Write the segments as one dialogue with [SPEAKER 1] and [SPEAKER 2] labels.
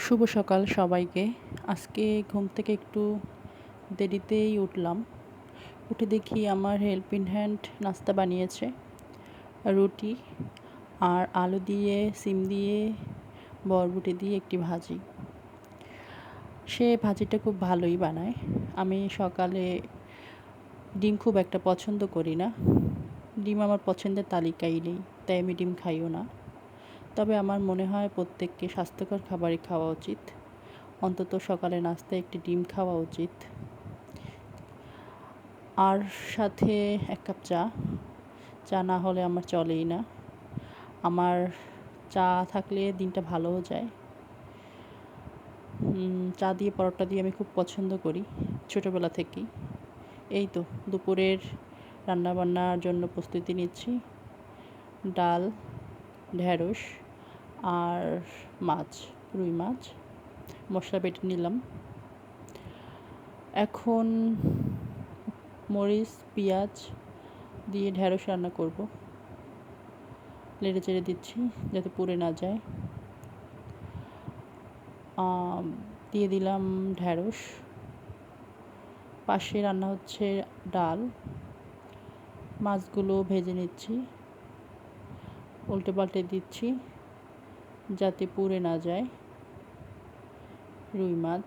[SPEAKER 1] শুভ সকাল সবাইকে। আজকে ঘুম থেকে একটু দেরিতেই উঠলাম। উঠে দেখি আমার হেল্পিং হ্যান্ড নাস্তা বানিয়েছে। রুটি আর আলু দিয়ে, সিম দিয়ে, বরবটি দিয়ে একটি ভাজি। সে ভাজিটা খুব ভালোই বানায়। আমি সকালে ডিম খুব একটা পছন্দ করি না। ডিম আমার পছন্দের তালিকায় নেই, তাই আমি ডিম খাইও না। তবে আমার মনে হয় প্রত্যেককে স্বাস্থ্যকর খাবারই খাওয়া উচিত। অন্তত সকালে নাস্তায় একটি ডিম খাওয়া উচিত। আর সাথে ১ কাপ চা। চা না হলে আমার চলেই না। আমার চা থাকলে দিনটা ভালোও যায়। চা দিয়ে পরোটা দিয়ে আমি খুব পছন্দ করি ছোটোবেলা থেকেই। এই তো দুপুরের রান্নাবান্নার জন্য প্রস্তুতি নিচ্ছি। ডাল, ঢেঁড়স আর মাছ, রুই মাছ মশলা বেটে নিলাম। এখন মরিচ, পেঁয়াজ দিয়ে ঢেঁড়স রান্না করব। নেড়ে চেড়ে দিচ্ছি যাতে পুড়ে না যায়। দিয়ে দিলাম ঢেঁড়স। পাশে রান্না হচ্ছে ডাল। মাছগুলো ভেজে নিচ্ছি, উল্টে পাল্টে দিচ্ছি যাতে পুড়ে না যায়। রুই মাছ,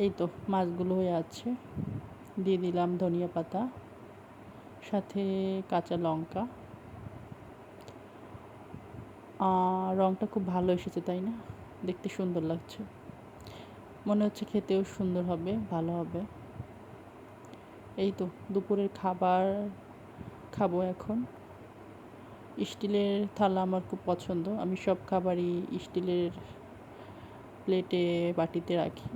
[SPEAKER 1] এই তো মাছগুলো হয়ে আছে। দিয়ে দিলাম ধনিয়া পাতা, সাথে কাঁচা লঙ্কা। রঙটা খুব ভালো এসেছে, তাই না? দেখতে সুন্দর লাগছে। মনে হচ্ছে খেতেও সুন্দর হবে, ভালো হবে। এই তো দুপুরের খাবার খাবো এখন। স্টিলের থালা আমার খুব পছন্দ। আমি সব খাবারই স্টিলের প্লেটে, বাটিতে রাখি।